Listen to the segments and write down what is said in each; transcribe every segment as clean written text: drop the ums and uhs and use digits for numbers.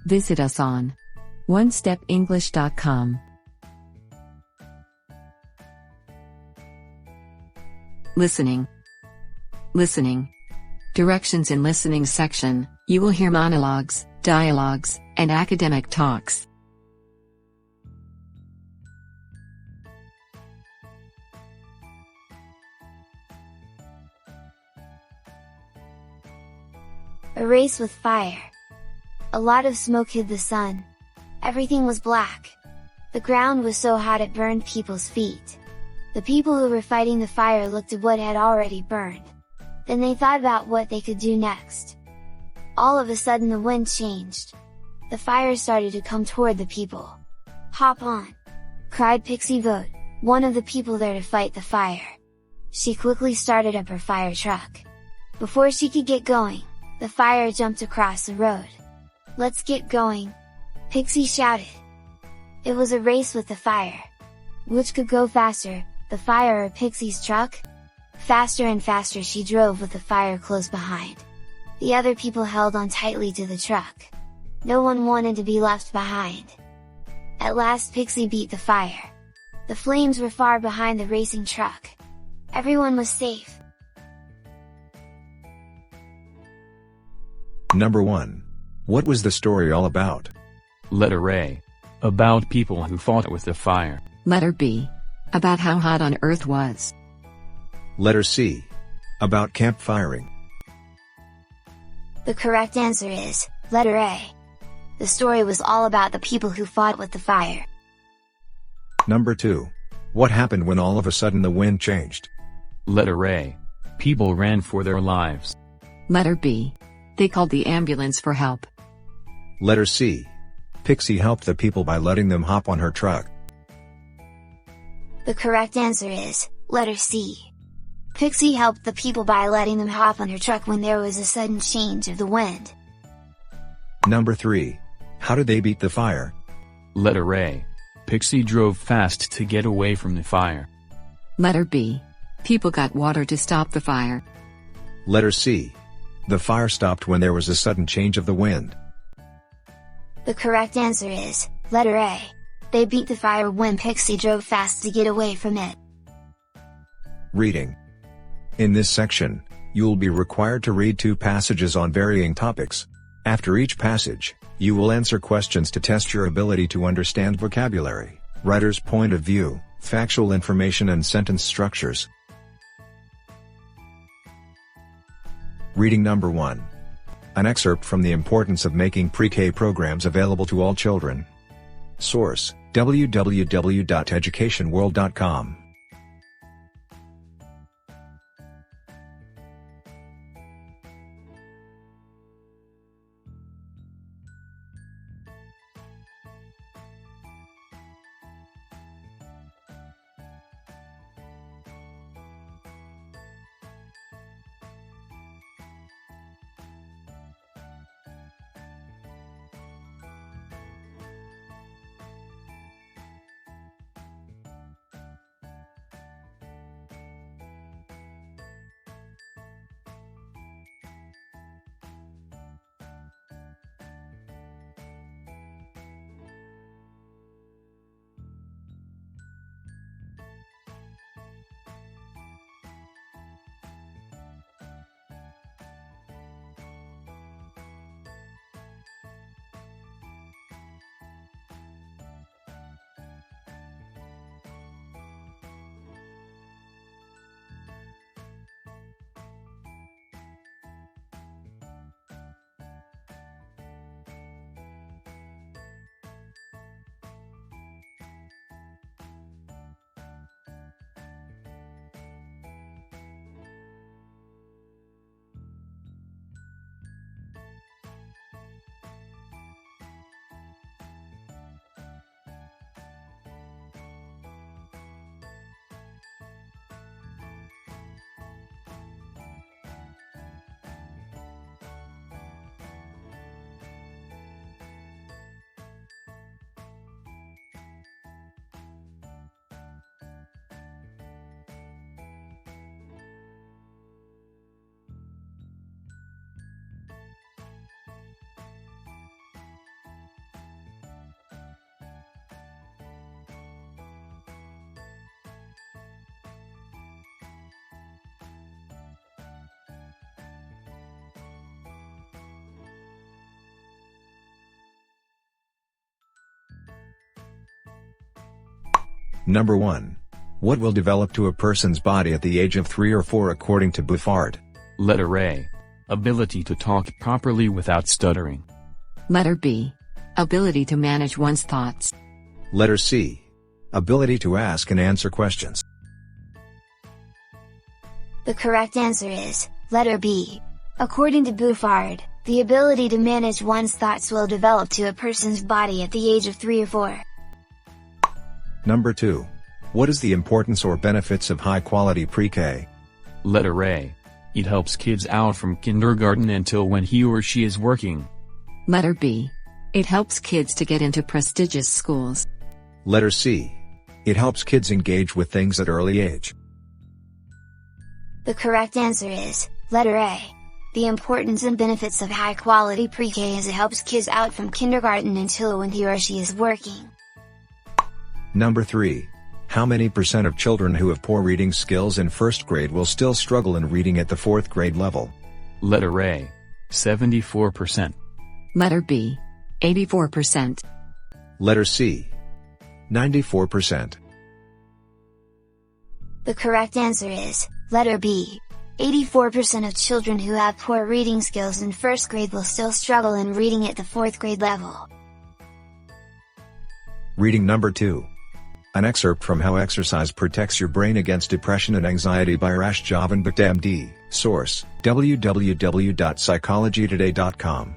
Visit us on onestepenglish.com. Listening. Listening. Directions in listening section, you will hear monologues, dialogues, and academic talks. A race with fire. A lot of smoke hid the sun. Everything was black. The ground was so hot it burned people's feet. The people who were fighting the fire looked at what had already burned. Then they thought about what they could do next. All of a sudden the wind changed. The fire started to come toward the people. "Hop on!" cried Pixie Vote, one of the people there to fight the fire. She quickly started up her fire truck. Before she could get going, the fire jumped across the road. "Let's get going!" Pixie shouted. It was a race with the fire. Which could go faster, the fire or Pixie's truck? Faster and faster she drove with the fire close behind. The other people held on tightly to the truck. No one wanted to be left behind. At last Pixie beat the fire. The flames were far behind the racing truck. Everyone was safe. Number 1. What was the story all about? Letter A. About people who fought with the fire. Letter B. About how hot on Earth was. Letter C. About campfiring. The correct answer is, letter A. The story was all about the people who fought with the fire. Number 2. What happened when all of a sudden the wind changed? Letter A. People ran for their lives. Letter B. They called the ambulance for help. Letter C. Pixie helped the people by letting them hop on her truck. The correct answer is, letter C. Pixie helped the people by letting them hop on her truck when there was a sudden change of the wind. Number 3. How did they beat the fire? Letter A. Pixie drove fast to get away from the fire. Letter B. People got water to stop the fire. Letter C. The fire stopped when there was a sudden change of the wind. The correct answer is, letter A. They beat the fire when Pixie drove fast to get away from it. Reading. In this section, you will be required to read 2 passages on varying topics. After each passage, you will answer questions to test your ability to understand vocabulary, writer's point of view, factual information and sentence structures. Reading number 1. An excerpt from The Importance of Making Pre-K Programs Available to All Children. Source: www.educationworld.com. Number 1. What will develop to a person's body at the age of 3 or 4 according to Buffard? Letter A. Ability to talk properly without stuttering. Letter B. Ability to manage one's thoughts. Letter C. Ability to ask and answer questions. The correct answer is letter B. According to Buffard, the ability to manage one's thoughts will develop to a person's body at the age of 3 or 4. Number 2. What is the importance or benefits of high-quality pre-K? Letter A. It helps kids out from kindergarten until when he or she is working. Letter B. It helps kids to get into prestigious schools. Letter C. It helps kids engage with things at early age. The correct answer is letter A. The importance and benefits of high-quality pre-K is it helps kids out from kindergarten until when he or she is working. Number 3. How many % of children who have poor reading skills in first grade will still struggle in reading at the 4th grade level? Letter A. 74%. Letter B. 84%. Letter C. 94%. The correct answer is letter B. 84% of children who have poor reading skills in first grade will still struggle in reading at the 4th grade level. Reading number 2. An excerpt from How Exercise Protects Your Brain Against Depression and Anxiety by Rash Javanbhakt MD, source, www.psychologytoday.com.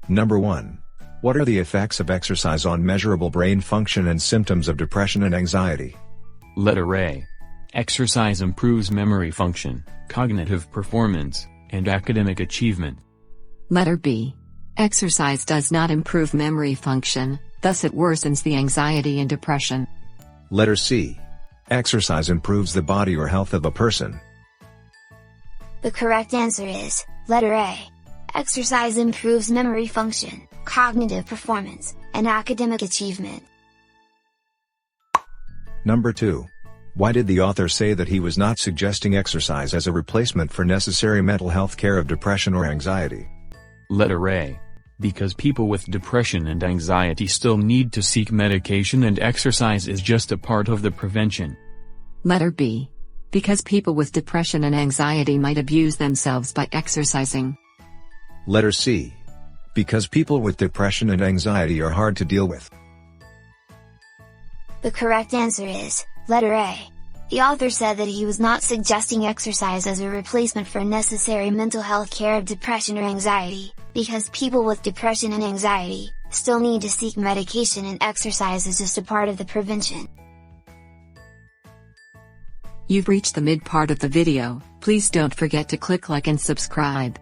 Number 1. What are the effects of exercise on measurable brain function and symptoms of depression and anxiety? Letter A. Exercise improves memory function, cognitive performance, and academic achievement. Letter B. Exercise does not improve memory function, thus it worsens the anxiety and depression. Letter C. Exercise improves the body or health of a person. The correct answer is letter A. Exercise improves memory function, cognitive performance, and academic achievement. Number 2. Why did the author say that he was not suggesting exercise as a replacement for necessary mental health care of depression or anxiety? Letter A. Because people with depression and anxiety still need to seek medication and exercise is just a part of the prevention. Letter B. Because people with depression and anxiety might abuse themselves by exercising. Letter C. Because people with depression and anxiety are hard to deal with. The correct answer is letter A. The author said that he was not suggesting exercise as a replacement for necessary mental health care of depression or anxiety, because people with depression and anxiety still need to seek medication and exercise is just a part of the prevention. You've reached the mid part of the video. Please don't forget to click like and subscribe.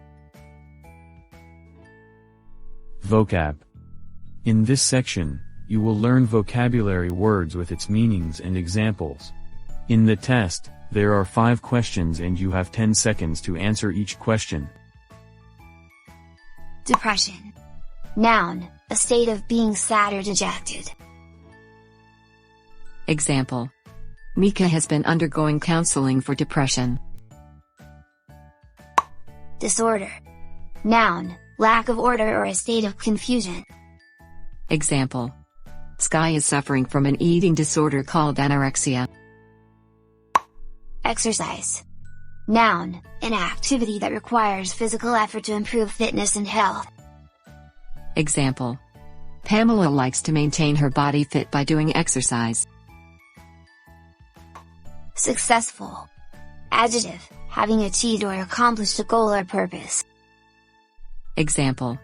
Vocab. In this section, you will learn vocabulary words with its meanings and examples. In the test, there are 5 questions and you have 10 seconds to answer each question. Depression. Noun, a state of being sad or dejected. Example. Mika has been undergoing counseling for depression. Disorder. Noun, lack of order or a state of confusion. Example. Sky is suffering from an eating disorder called anorexia. Exercise. Noun, an activity that requires physical effort to improve fitness and health. Example. Pamela likes to maintain her body fit by doing exercise. Successful. Adjective, having achieved or accomplished a goal or purpose. Example.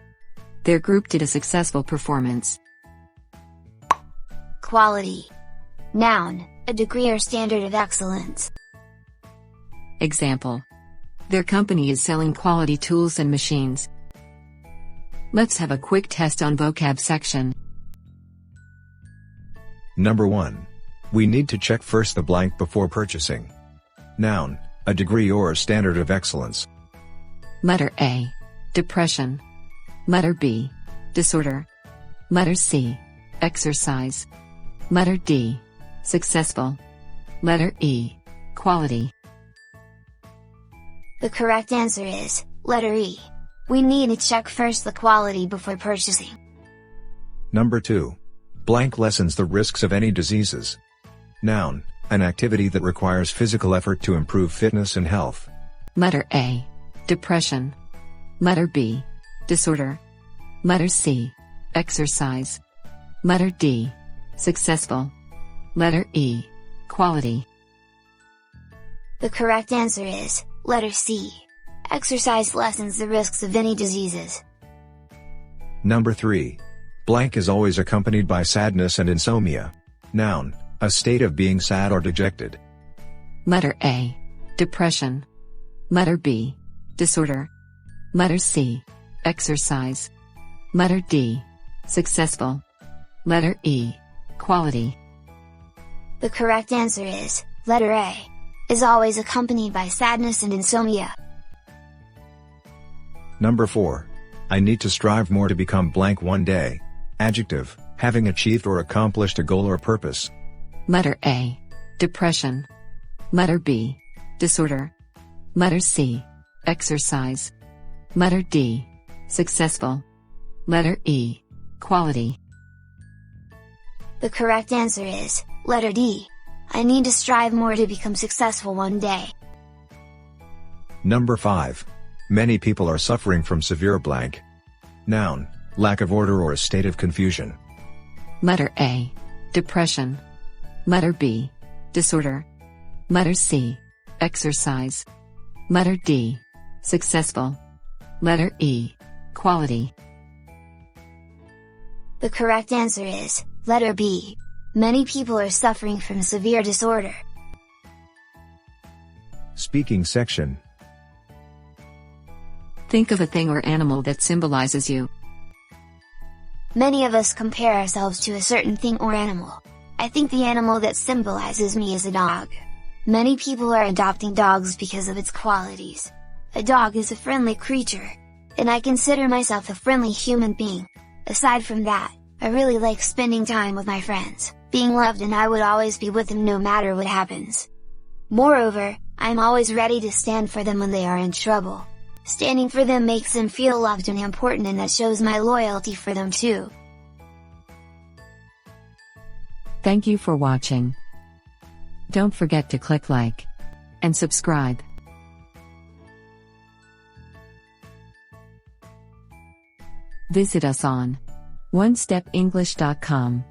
Their group did a successful performance. Quality. Noun, a degree or standard of excellence. Example. Their company is selling quality tools and machines. Let's have a quick test on vocab section. Number 1. We need to check first the blank before purchasing. Noun, a degree or standard of excellence. Letter A. Depression. Letter B. Disorder. Letter C. Exercise. Letter D. Successful. Letter E. Quality. The correct answer is, letter E. We need to check first the quality before purchasing. Number 2. Blank lessens the risks of any diseases. Noun, an activity that requires physical effort to improve fitness and health. Letter A. Depression. Letter B. Disorder. Letter C. Exercise. Letter D. Successful. Letter E. Quality. The correct answer is, letter C. Exercise lessens the risks of any diseases. Number 3. Blank is always accompanied by sadness and insomnia. Noun, a state of being sad or dejected. Letter A. Depression. Letter B. Disorder. Letter C. Exercise. Letter D. Successful. Letter E. Quality. The correct answer is, letter A. Is always accompanied by sadness and insomnia. Number 4. I need to strive more to become blank one day. Adjective, having achieved or accomplished a goal or purpose. Letter A. Depression. Letter B. Disorder. Letter C. Exercise. Letter D. Successful. Letter E. Quality. The correct answer is, letter D. I need to strive more to become successful one day. Number 5. Many people are suffering from severe blank. Noun, lack of order or a state of confusion. Letter A. Depression. Letter B. Disorder. Letter C. Exercise. Letter D. Successful. Letter E. Quality. The correct answer is, letter B. Many people are suffering from severe disorder. Speaking section. Think of a thing or animal that symbolizes you. Many of us compare ourselves to a certain thing or animal. I think the animal that symbolizes me is a dog. Many people are adopting dogs because of its qualities. A dog is a friendly creature, and I consider myself a friendly human being. Aside from that, I really like spending time with my friends, being loved, and I would always be with them no matter what happens. Moreover, I'm always ready to stand for them when they are in trouble. Standing for them makes them feel loved and important, and that shows my loyalty for them too. Thank you for watching. Don't forget to click like and subscribe. Visit us on onestepenglish.com.